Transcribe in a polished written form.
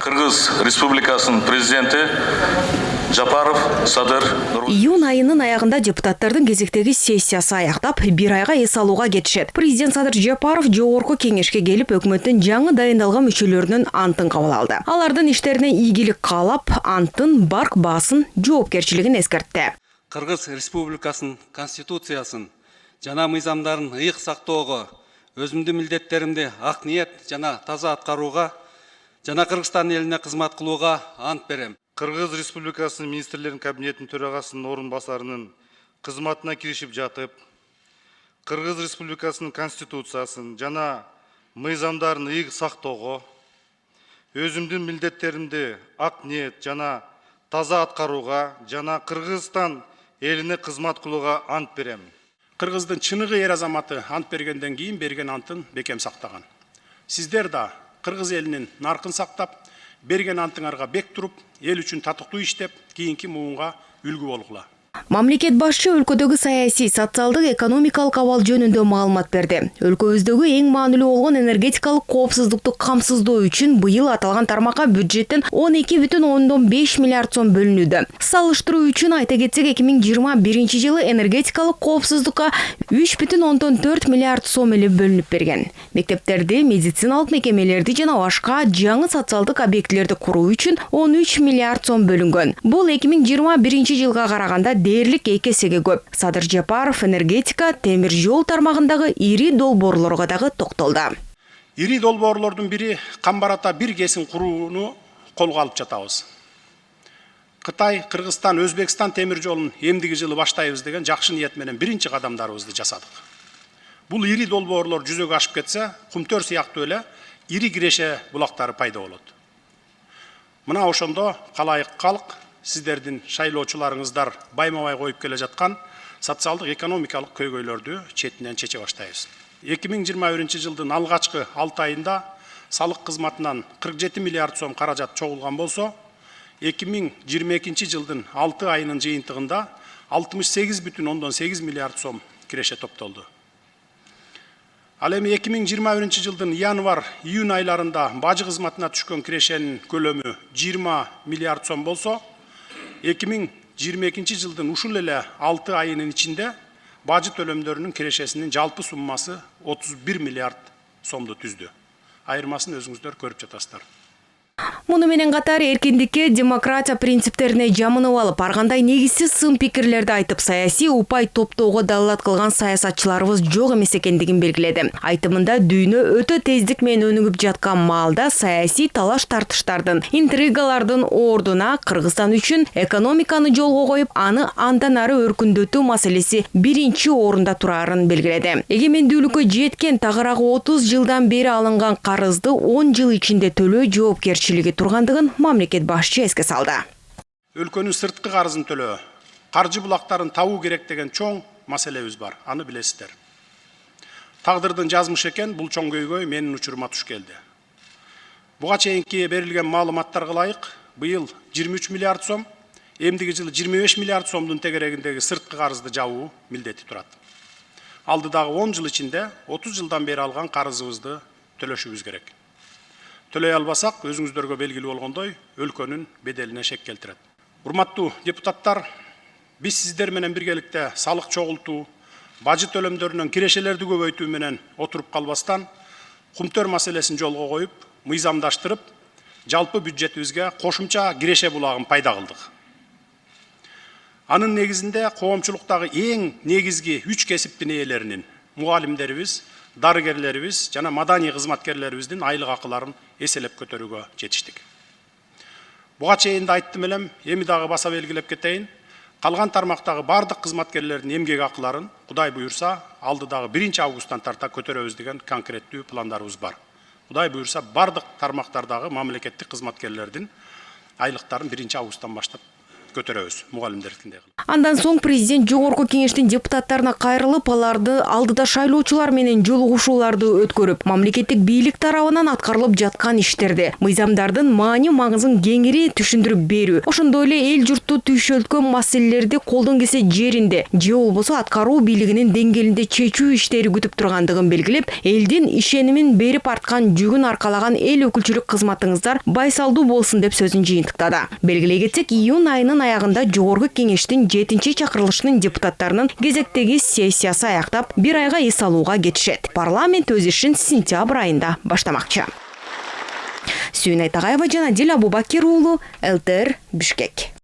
Кыргыз Республикасынын президенти Жапаров Садыр. Июнь айынын аягында депутаттардын кезектеги сессиясы аяктап, бир айга эс алууга кетишет. Президент Садыр Жапаров жогорку кеңешке келип, өкмөттүн жаңы дайындалган мүчөлөрүнүн антын кабыл алды. Алардын иштерине ийгилик каалап, анттын барк баасын, жоопкерчилигин эскертти. Кыргыз Республикасынын конституциясын жана мыйзамдарын ыйык сактоого, өзүмдүн милдеттеримди ак ниет жана таза аткарууга жана Кыргызстан элине кызмат кылууга ант берем. Кыргыз Республикасынын министрлерин кабинетинин төрагасынын орун басарынын кызматына киришип жатып, Кыргыз Республикасынын конституциясын жана мыйзамдарын ыйык сактоого, өзүмдүн милдеттеримди ак ниет жана таза аткарууга жана Кыргызстан элине кызмат кылууга ант берем. Кыргыздын чыныгы эр азаматы ант бергенден кийин берген антын бекем сактаган. Сиздер да Кыргыз элинин наркын сактап, берген антыңарга бек туруп, эл үчүн татыктуу иштеп, кийинки муунга үлгү болгула. Мамлекет башчы өлкөдөгү саясий, социалдык, экономикалык абал жөнүндө маалымат берди. Өлкөбүздөгү эң маанилүү болгон энергетикалык коопсуздукту камсыздоо үчүн быйыл аталган тармакка бюджеттен 12,5 миллиард сом бөлүнүүдө. Салыштыруу үчүн айта кетсек, 2021 жылы энергетикалык коопсуздукка 3,4 миллиард сом эле бөлүнүп берген. Мектептерди, медициналык мекемелерди жана башка жаңы социалдык объектилерди куруу үчүн 13 миллиард сом бөлүнгөн. Бул 2021 жылга караганда дээрлик 2 эсеге көп. Садыр Жапаров энергетика, темир жол тармагындагы ири долбоорлорго дагы токтолду. Ири долбоорлордун бири Камбарата бир кесин курууну колго алып жатабыз. Кытай, Кыргызстан, Өзбекстан темир жолун эмдиги жылы баштайбыз деген жакшы ниет менен биринчи кадамдарыбызды жасадык. Бул ири долбоорлор жүзөгө ашып кетсе, Кумтөр сыяктуу эле ири киреше булактары пайда болот. Мына ошондо калайык калк сиздердин шайлоочуларыңыздар байма-бай коюп келе жаткан социалдык экономикалык көйгөйлөрдү четинен чече баштайбыз. 2021 жылдын алгачкы 6 айында салык кызматынан 47 миллиард сом каражат чогулган болсо, 2022 жылдын 6 айынын жыйынтыгында 68,8 миллиард сом киреше топтолду. Ал эми 2021 жылдын январь-июнь айларында бажы кызматына түшкөн кирешенин көлөмү 20 миллиард сом болсо, 2022 жылдын ушул эле 6 айынын ичинде бажы төлөмдөрүнүн кирешесинин жалпы суммасы 31 миллиард сомду түздү. Айырмасын өзүңүздөр көрүп жатасыздар. Муну менен катар эркиндикке, демократия принциптерине жамынып алып, ар кандай негизсиз сын пикирлерди айтып, саясий упай топтоого далилат кылган саясатчыларыбыз жок эмес экендигин белгиледи. Айтымында дүйнө өтө тездик менен өнүгүп жаткан маалда саясий талаш-тартыштардын, интригалардын ордуна Кыргызстан үчүн экономиканы жолго коюп, аны андан ары өркүндөтүү маселеси биринчи орунда турарын белгиледи. Эгемендүүлүккө жеткен тагыраагы 30 жылдан бери алынган карызды 10 жыл ичинде төлөө жоопкерчилиги тургандыгын мамлекет башчы эске салды. Өлкөнүн сырткы карызын төлөө, каржы булактарын табуу керек деген чоң маселебиз бар. Аны билесиздер. Тагдырдын жазмышы экен, бул чоң көйгөй менин учурума туш келди. Буга чейинки берилген маалыматтарга ылайык, быйыл 23 миллиард сом, эмдиги жылы 25 миллиард сомдун тегерегиндеги сырткы карызды жабуу милдети турат. Алдыдагы 10 жыл ичинде 30 жылдан бери алган карызыбызды төлөшүбүз керек. Төлөй албасак, өзүңүздөргө белгилүү болгондой, өлкөнүн беделине шек келтирет. Урматтуу депутаттар, биз сиздер менен биргеликте салык чогултуу, бажы төлөмдөрүнөн кирешелерди көбөйтүү менен отуруп калбастан, Кумтөр маселесин жолго коюп, мыйзамдаштырып, жалпы бюджетибизге кошумча киреше булагын пайда кылдык. Анын негизинде коомчулуктагы эң негизги 3 кесиптин ээлеринин, мугалимдерибиз, дарыгерлерибиз жана маданий кызматкерлерибиздин айлык акыларын эселеп көтөрүүгө жетиштик. Буга чейин да айттым элем, эми дагы баса белгилеп кетейин. Калган тармактагы бардык кызматкерлердин эмгек акыларын Кудай буюрса, алдыдагы 1 августтан тарта көтөрөбүз деген конкреттүү пландарыбыз бар. Кудай буюрса, бардык тармактардагы мамлекеттик кызматкерлердин айлыктарын 1 августтан баштап көтөрөбүз мугалимдер тилинде. Андан соң президент жогорку кеңештин депутаттарына кайрылып, аларды алдыда шайлоочулар менен жолугушууларды өткөрүп, мамлекеттик бийлик тарабынан аткарылып жаткан иштерди, мыйзамдардын маани маңызын кеңири түшүндүрүп берүү, ошондой эле эл журтту түйшөлткөн маселелерди колдон келсе жеринде же болбосо аткаруу бийлигинин деңгээлинде чечүү иштери күтүп тургандыгын белгилеп, элдин ишенимин берип арткан жүгүн аркалаган эл өкүлчүлүк кызматыңыздар байсалдуу болсун деп сөзүн жыйынтыктады. Белгилей кетсек, июнь айынын аягында жогорку кеңештин 7-чи чакырылышынын депутаттарынын кезектеги сессиясы аяктап, 1 айга эс алууга кетишет. Парламент өз ишин сентябрь айында баштамакчы. Сүйүн Айтагаева жана Дил Абубакир уулу, ЛТР, Бишкек.